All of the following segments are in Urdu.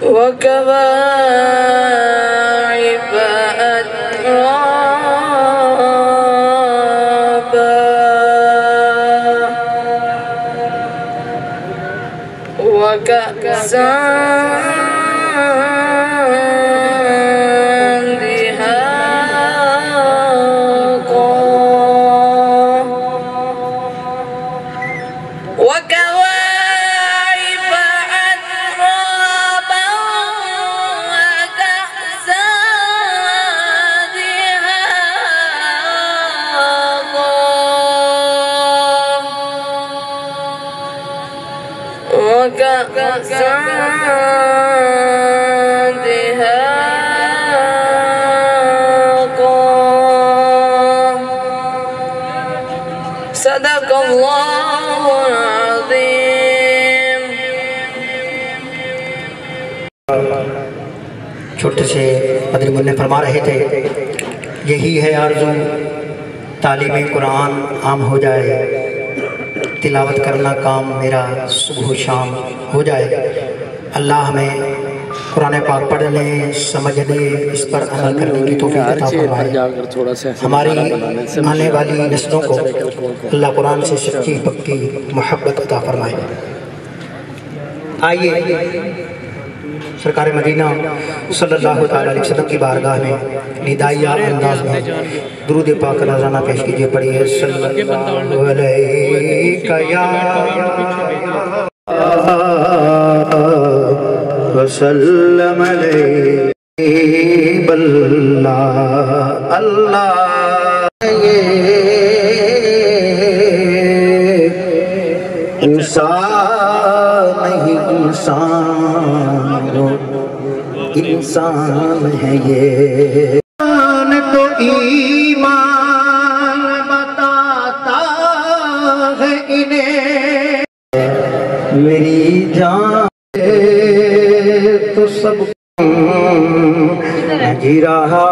وكواعب أترابا وكأسا دهاقا وكواعب أترابا وكأسا دهاقا وكأسا دهاقا صدق الله العظيم. چھوٹے سے مدنی منع فرما رہے تھے یہی ہے آرزو تعلیم قرآن عام ہو جائے، تلاوت کرنا کام میرا صبح و شام ہو جائے۔ اللہ ہمیں قرآن پاک پڑھنے سمجھنے اس پر عمل کرنے کی توفیق عطا فرمائے۔ ہماری آنے والی نسلوں کو اللہ قرآن سے سچی پکی محبت عطا فرمائے۔ آئیے سرکار مدینہ صلی اللہ علیہ وسلم کی بارگاہ میں ندائیہ انداز میں درود پاک نذرانہ پیش کیجئے، پڑھیے صلی اللہ علیہ وسلم علیہ اللہ انسان نہیں انسان ہے یہ تو ایمان بتاتا ہے انہیں میری جان تو سب جی رہا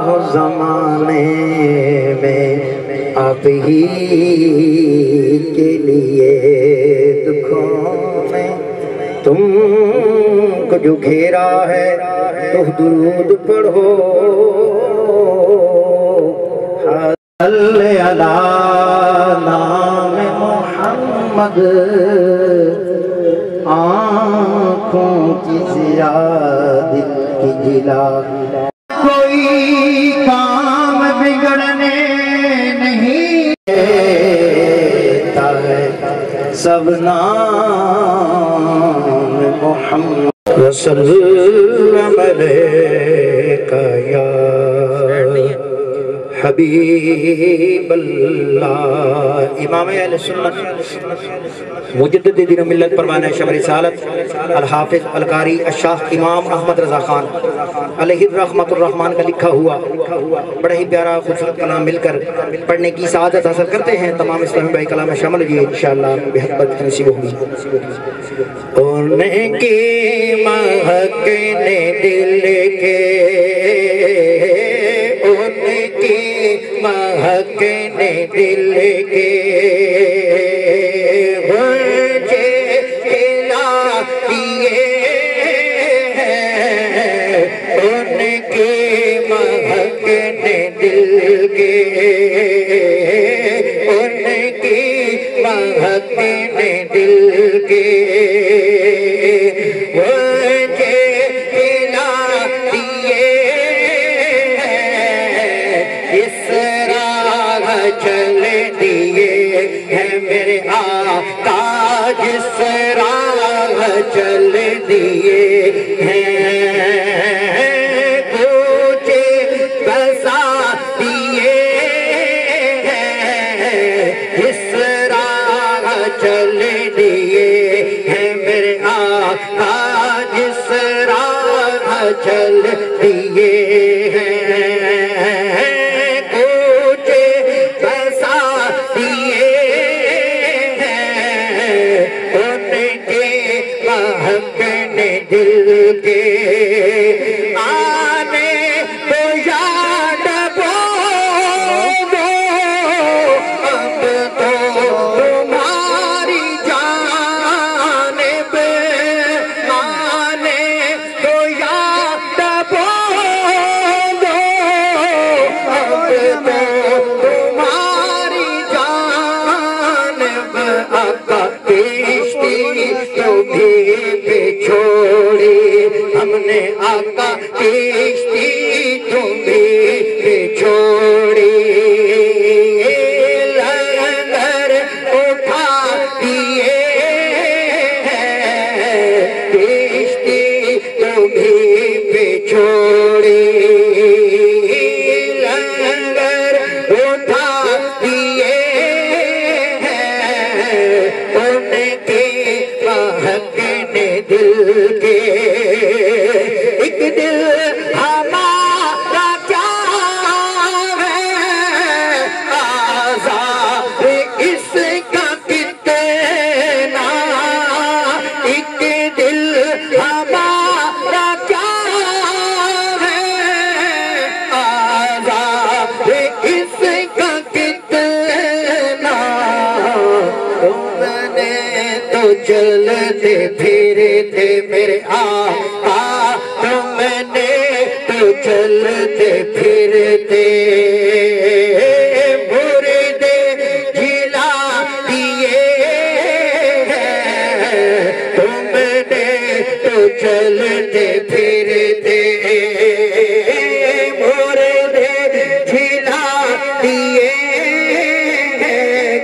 ہوں زمانے میں آپ ہی کے لیے دکھوں میں تم کو جو گھیرا ہے تو درود پڑھو صلی اللہ نام محمد آنکھوں کی زیادت کی جلا کوئی کام بگڑنے نہیں دیتا ہے سب نام محمد وسلم علیکہ یا حبیب اللہ۔ امام اہل سنت مجدد دین و ملت پروانہ شمع رسالت الحافظ القاری الشاہ امام احمد رضا خان علیہ الرحمت الرحمن کا لکھا ہوا بڑا ہی پیارا خوبصورت کلام مل کر پڑھنے کی سعادت حاصل کرتے ہیں۔ تمام اسلامی بھائی کلام میں شامل ہوئے انشاءاللہ بہت برکت نصیب ہوگی۔ ان کی مہکنے دل کے ان کی مہکنے دل کے مجھے کھلا دیے ہیں ان کی مہکنے دل کے ان کی مہکنے دل کے مجھے کھلا دیے اس راہ چل دیے ہیں میرے آقا جس راہ چل دیے ہیں تجھے بسا دیے ہیں اس راہ چل دیے ہیں میرے آقا جس راہ چل دیے ہیں دل کے آنے تو یاد بولو اب تو تمہاری جانب آنے نے آقا کشتی تمہیں چھوڑی لنگر اٹھا دیے کشتی تمہیں چھوڑی لنگر اٹھا دیے ان کے مہکنے دل کے ایک دل ہمارا کیا ہے آزار اس کا کتنا ایک دل ہمارا کیا ہے آزار اس کا کتنا تم نے تو چلتے پھرتے میرے آقا تم نے تو چلتے پھرتے مردے جلا دیے تم نے تو چلتے پھرتے مردے جلا دیے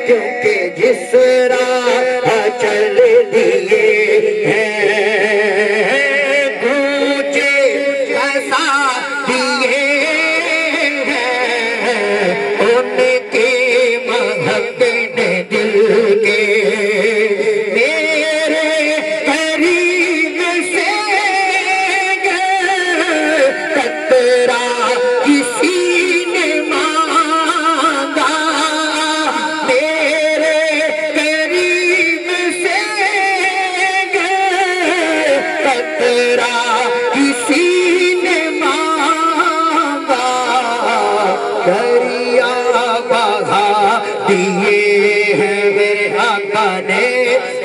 کیونکہ جس راہ چل دیے ہیں گونجے ہنسا دیے ہیں ان کے مہکنے دل کے میرے قریب سے قطرہ کسی نے مانگا میرے قریب سے قطرہ کسی نے مانگا دریا بہا دیے ہیں میرے آقا نے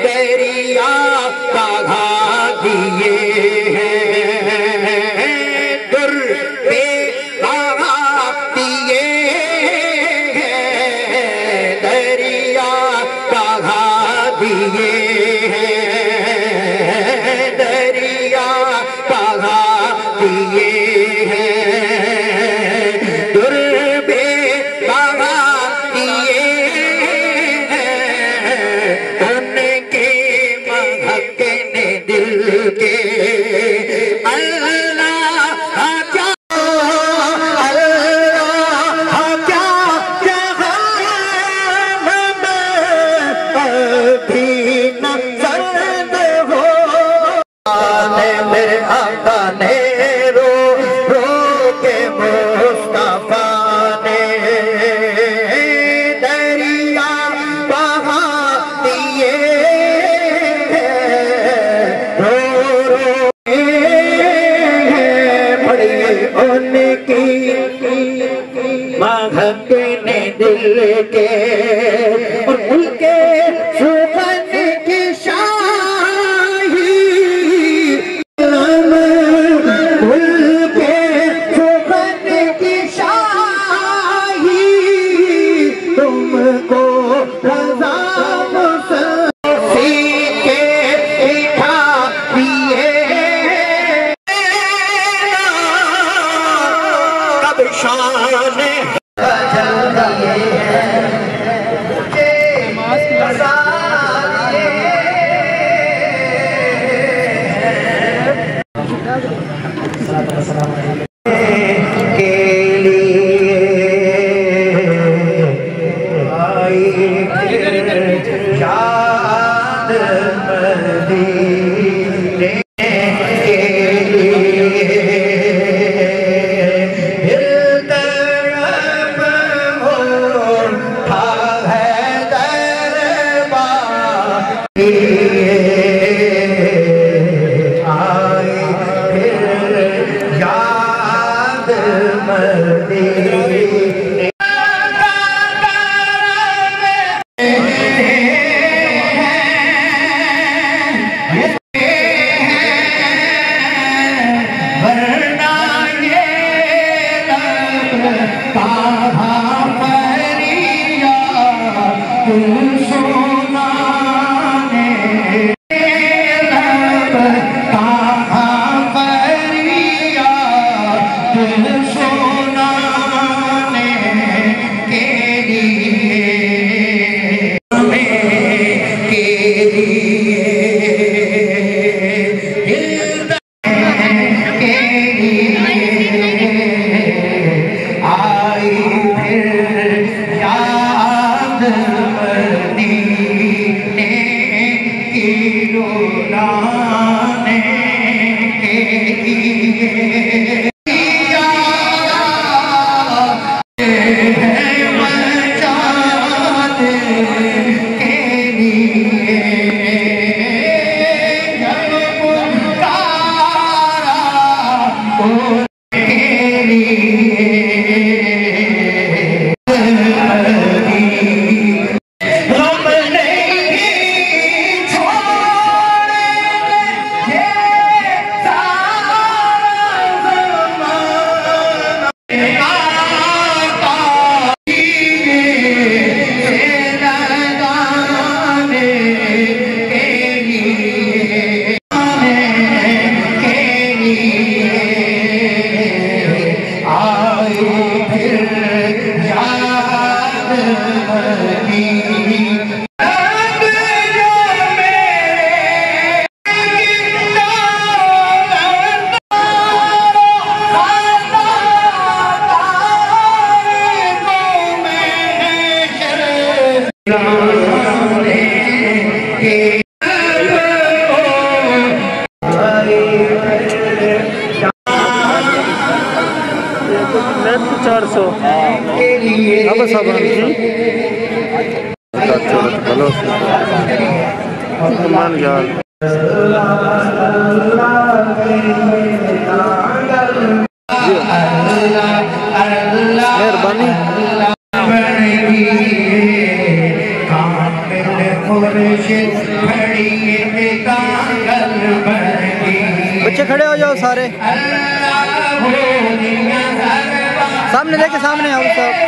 دریا بہا دیے ہیں در پہ بہا دیے ہیں دریا بہا دیے ہیں دریا بہا دیے ہیں در پہ بہا دیے ہیں ان کے مہکنے دل کے اللہ کیا اللہ کیا جہان میں ابھی نہ سرد ہو میرے آقا نے رو رو کے مصطفیٰ نے دریا بہا دیے رو رو پڑھیے ان کی مہکنے دل کے اور ملک سخن کی شاہی ملک سخن کی شاہی تم کو رضا مسیح کے اٹھا دیے کب شان بچے کھڑے ہو جاؤ سارے سامنے لے کے سامنے آؤ سب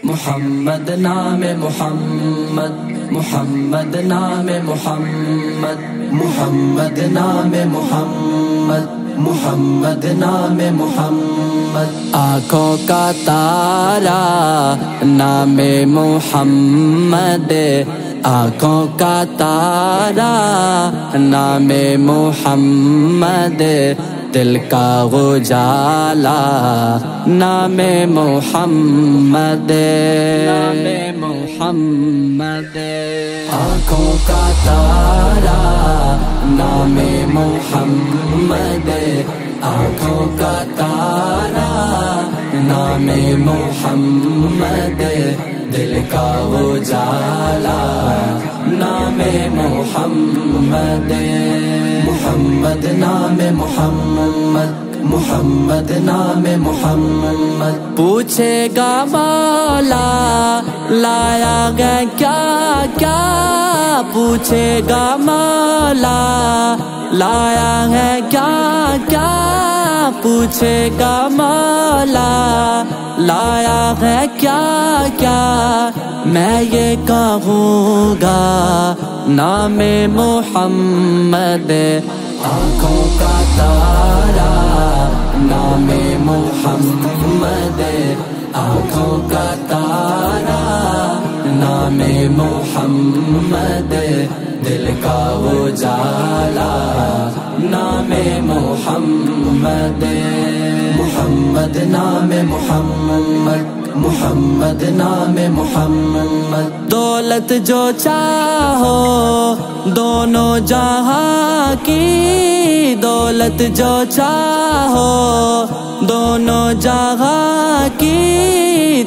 محمد نام محمد، محمد نام محمد، محمد نام محمد، محمد نام محمد، آنکھوں کا تارا نام محمد، آنکھوں کا تارا نام محمد، دل کا اجالا نام محمد، نام محمد، آنکھوں کا تارا نام محمد، آنکھوں کا تارا نام محمد، دل کا اجالا نام محمد، محمد نام محمد، محمد نام محمد، پوچھے گا مولا لایا گیا کیا کیا، پوچھے گا مولا لایا ہے کیا کیا، پوچھے گا مولا لایا ہے کیا کیا، میں یہ کہوں گا نام محمد، آنکھوں کا تارا نام محمد، آنکھوں کا تارا نام محمد، دل کا اجالا نام محمد، محمد نام محمد، محمد نام محمد، دولت جو چاہو دونوں جہاں کی، دولت جو چاہو دونوں جہاں کی،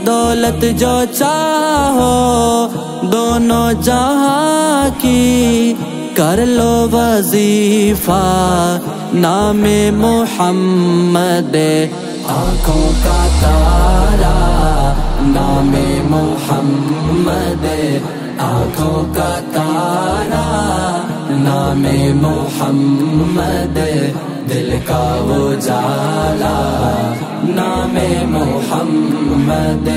دولت جو چاہو دونوں جہاں کی، کر لو وظیفہ نام محمد، آنکھوں کا تارا نام محمد، آنکھوں کا تارا نام محمد، دل کا اجالا نام محمد،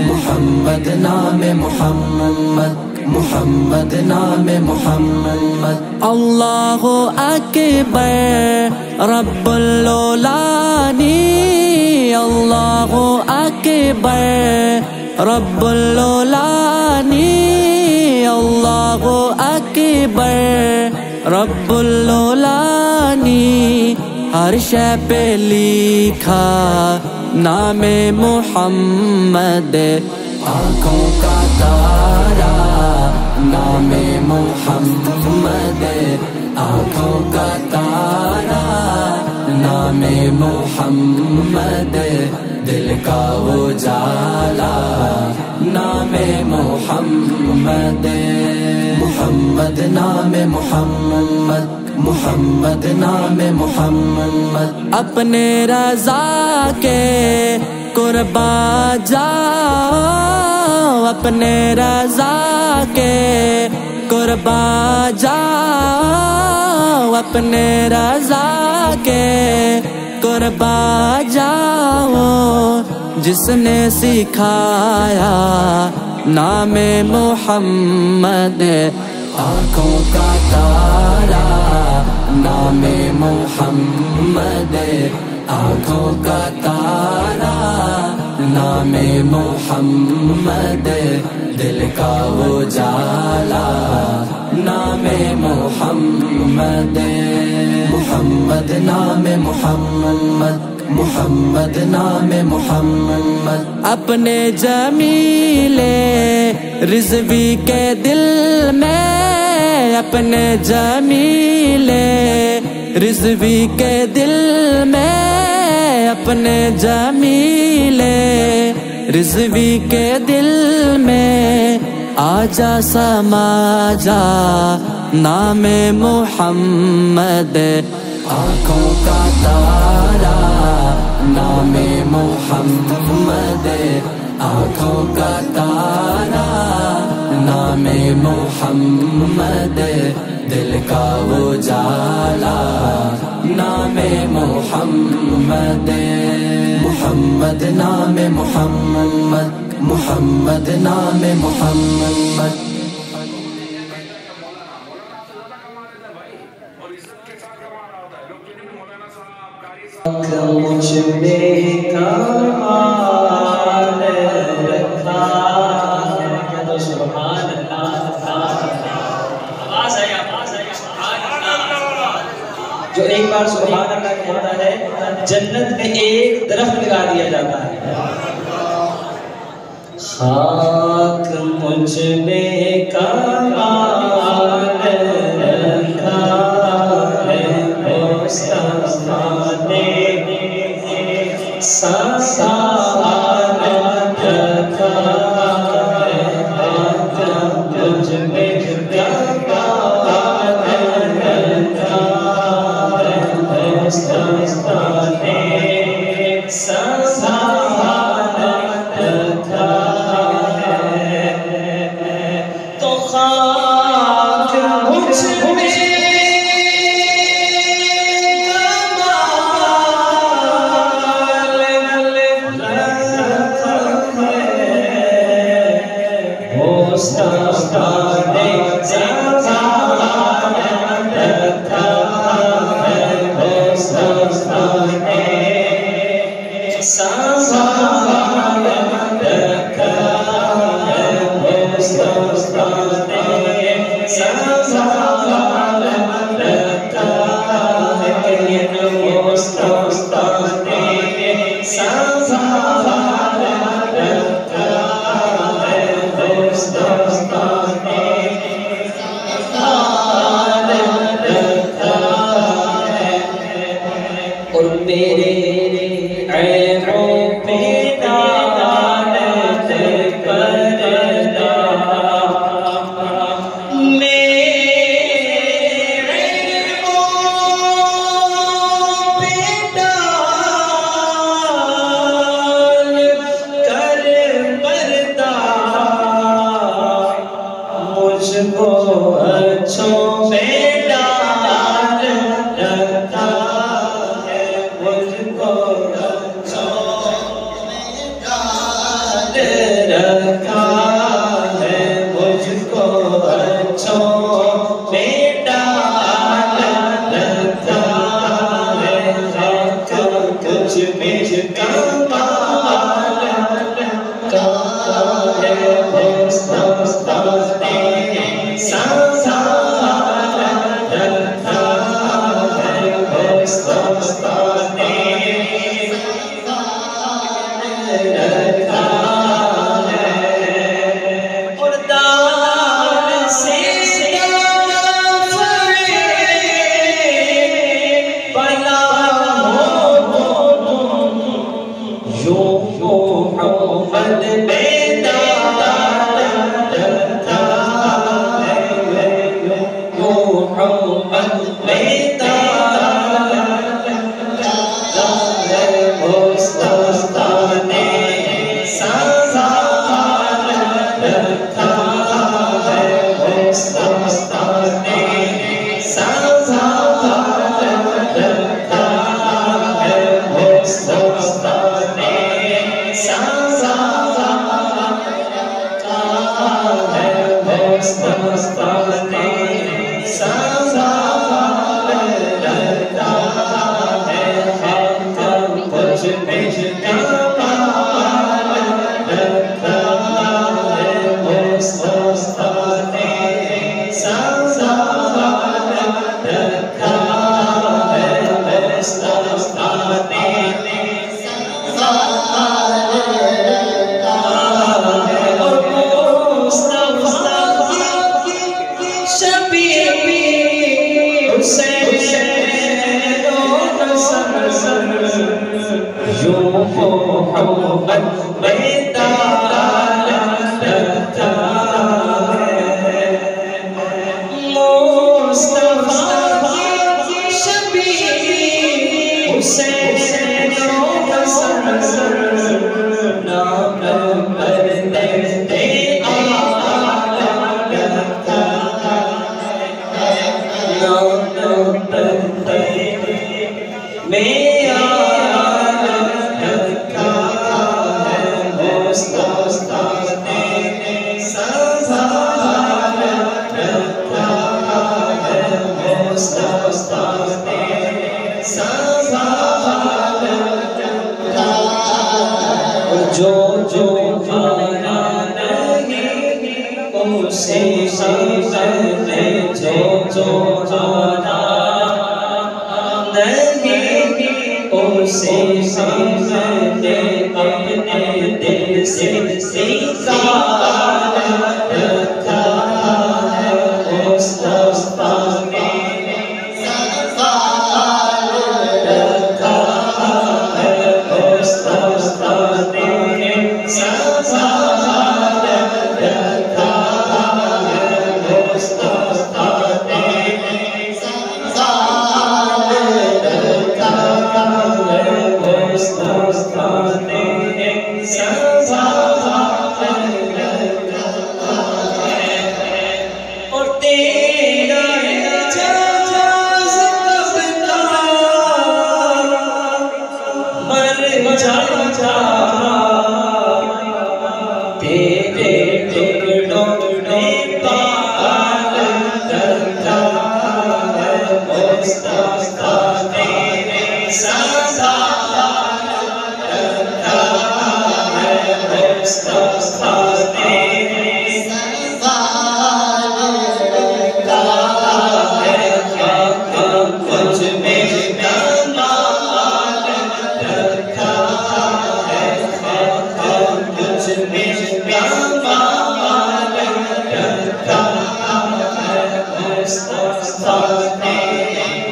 محمد نام محمد، محمد نام محمد، اللہ اکبر رب العالمین، اللہ اکبر رب العالمین، اللہ اکبر رب العالمین، ہر شے پہ لکھا نام محمد، آنکھوں کا تارا نام محمد آنکھوں کا تارا، نام محمد دل کا اجالا، نام محمد، محمد نام محمد، محمد نام محمد، اپنے رضا کے قربان جاؤ، اپنے رضا کے قربان جاؤ، اپنے رضا کے قربان جاؤ، جس نے سکھایا نام محمد آنکھوں کا تارا، نام محمد آنکھوں کا تارا، نام محمد دل کا اجالا، نام محمد، محمد نام محمد، محمد نام محمد، اپنے جمیل رضوی کے دل میں، اپنے جمیل رضوی کے دل میں، اپنے جمیل رضوی کے دل میں آجا سما جا، نام محمد آنکھوں کا تارا، نام محمد آنکھوں کا تارا، نام محمد دل کا اجالا، نام محمد، محمد نام محمد، محمد نام محمد، مجھ میں کمال رکھا ہے تو سبحان اللہ، آواز ہے سبحان اللہ، جو ایک بار سبحان اللہ کہتا ہے جنت میں ایک درخت لگا دیا جاتا ہے۔ خاک مجھ میں کمال رکھا ہے مصطفیٰ نے، مجھ کو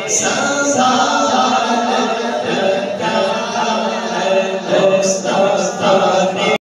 Sa